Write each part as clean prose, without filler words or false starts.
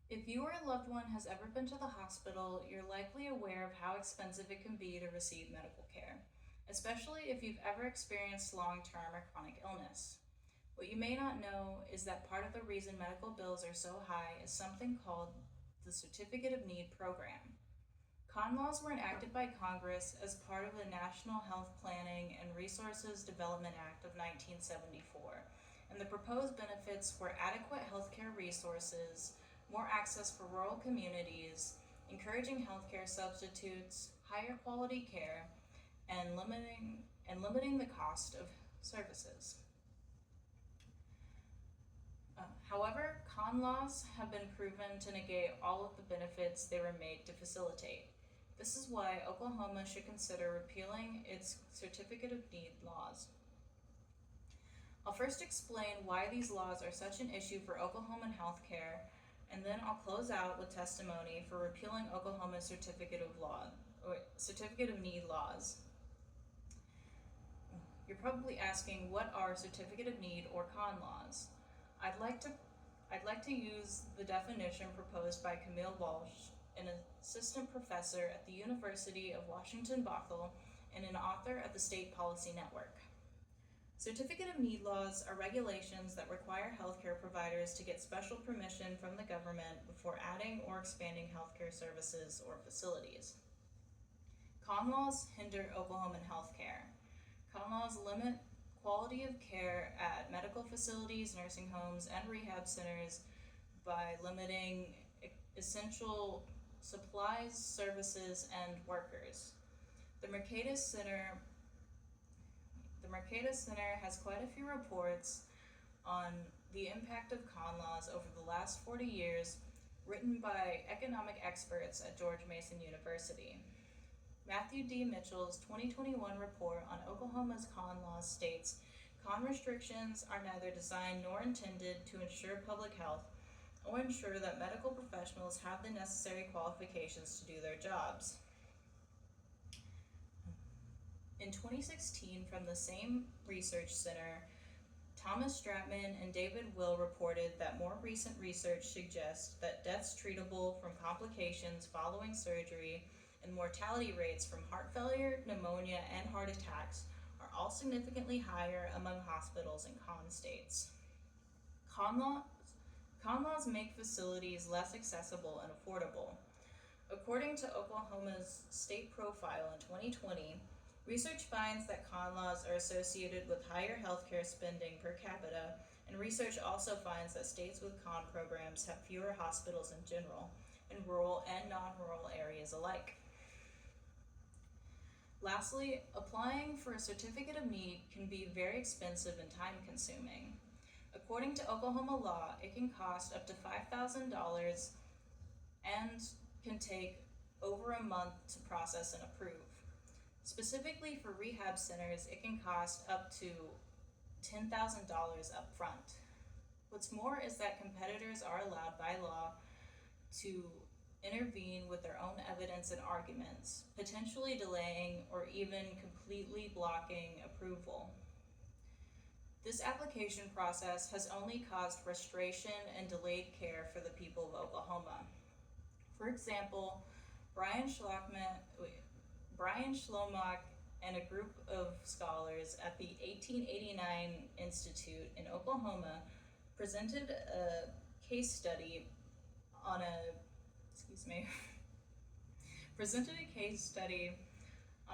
If you or a loved one has ever been to the hospital, you're likely aware of how expensive it can be to receive medical care, especially if you've ever experienced long term or chronic illness. What you may not know is that part of the reason medical bills are so high is something called the Certificate of Need program. Con laws were enacted by Congress as part of the National Health Planning and Resources Development Act of 1974, and the proposed benefits were adequate healthcare resources, more access for rural communities, encouraging healthcare substitutes, higher quality care, and limiting the cost of services. However, con laws have been proven to negate all of the benefits they were made to facilitate. This is why Oklahoma should consider repealing its Certificate of Need laws. I'll first explain why these laws are such an issue for Oklahoman healthcare, and then I'll close out with testimony for repealing Oklahoma's Certificate of Need laws. You're probably asking, what are Certificate of Need or con laws? I'd like to use the definition proposed by Camille Walsh, an assistant professor at the University of Washington-Bothell and an author at the State Policy Network. Certificate of Need laws are regulations that require healthcare providers to get special permission from the government before adding or expanding healthcare services or facilities. Con laws hinder Oklahoman healthcare. Con laws limit quality of care at medical facilities, nursing homes, and rehab centers by limiting essential supplies, services, and workers. The Mercatus Center has quite a few reports on the impact of con laws over the last 40 years, written by economic experts at George Mason University. Matthew D. Mitchell's 2021 report on Oklahoma's con laws states, con restrictions are neither designed nor intended to ensure public health or ensure that medical professionals have the necessary qualifications to do their jobs. In 2016, from the same research center, Thomas Stratman and David Will reported that more recent research suggests that deaths treatable from complications following surgery and mortality rates from heart failure, pneumonia, and heart attacks are all significantly higher among hospitals in con states. Con laws make facilities less accessible and affordable. According to Oklahoma's state profile in 2020, research finds that con laws are associated with higher healthcare spending per capita, and research also finds that states with con programs have fewer hospitals in general, in rural and non-rural areas alike. Lastly, applying for a Certificate of Need can be very expensive and time-consuming. According to Oklahoma law, it can cost up to $5,000 and can take over a month to process and approve. Specifically for rehab centers, it can cost up to $10,000 up front. What's more is that competitors are allowed by law to intervene with their own evidence and arguments, potentially delaying or even completely blocking approval. This application process has only caused frustration and delayed care for the people of Oklahoma. For example, Brian Schlomock and a group of scholars at the 1889 Institute in Oklahoma presented a case study on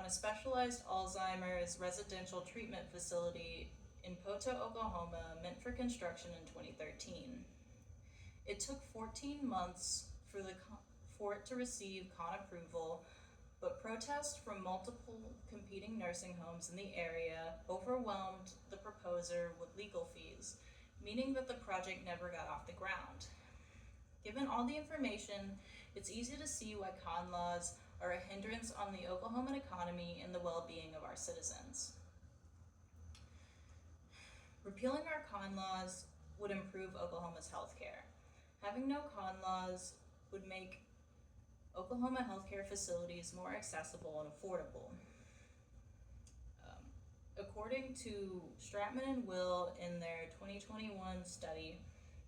a specialized Alzheimer's residential treatment facility in Poto, Oklahoma, meant for construction in 2013. It took 14 months for it to receive con approval, but protests from multiple competing nursing homes in the area overwhelmed the proposer with legal fees, meaning that the project never got off the ground. Given all the information, it's easy to see why con laws are a hindrance on the Oklahoman economy and the well-being of our citizens. Repealing our con laws would improve Oklahoma's healthcare. Having no con laws would make Oklahoma healthcare facilities more accessible and affordable. According to Stratman and Will in their 2021 study,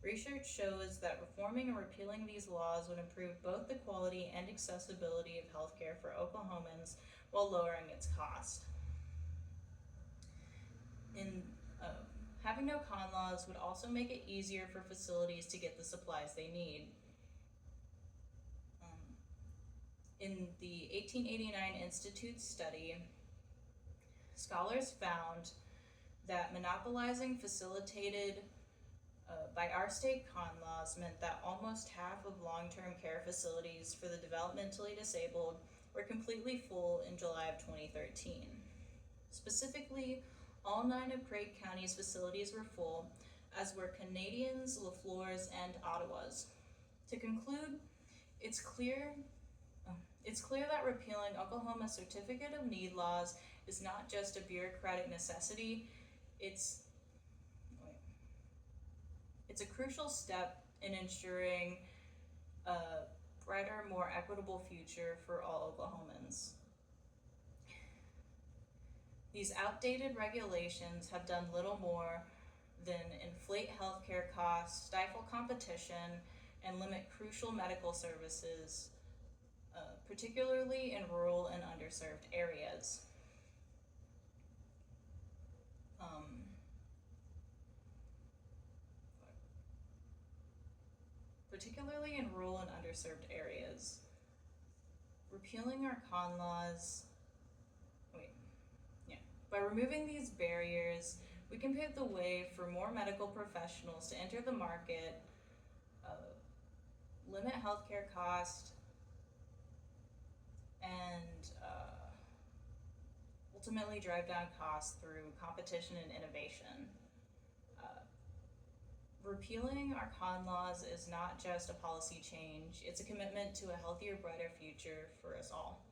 Research shows that reforming or repealing these laws would improve both the quality and accessibility of healthcare for Oklahomans while lowering its cost. In Having no con laws would also make it easier for facilities to get the supplies they need. In the 1889 Institute study, scholars found that monopolizing facilitated by our state con laws meant that almost half of long-term care facilities for the developmentally disabled were completely full in July of 2013. Specifically, all 9 of Craig County's facilities were full, as were Canadians, LaFleur's, and Ottawa's. To conclude, it's clear that repealing Oklahoma's Certificate of Need laws is not just a bureaucratic necessity, it's a crucial step in ensuring a brighter, more equitable future for all Oklahomans. These outdated regulations have done little more than inflate healthcare costs, stifle competition, and limit crucial medical services, particularly in rural and underserved areas. Repealing our con laws, by removing these barriers, we can pave the way for more medical professionals to enter the market, limit healthcare costs, and ultimately drive down costs through competition and innovation. Repealing our con laws is not just a policy change, it's a commitment to a healthier, brighter future for us all.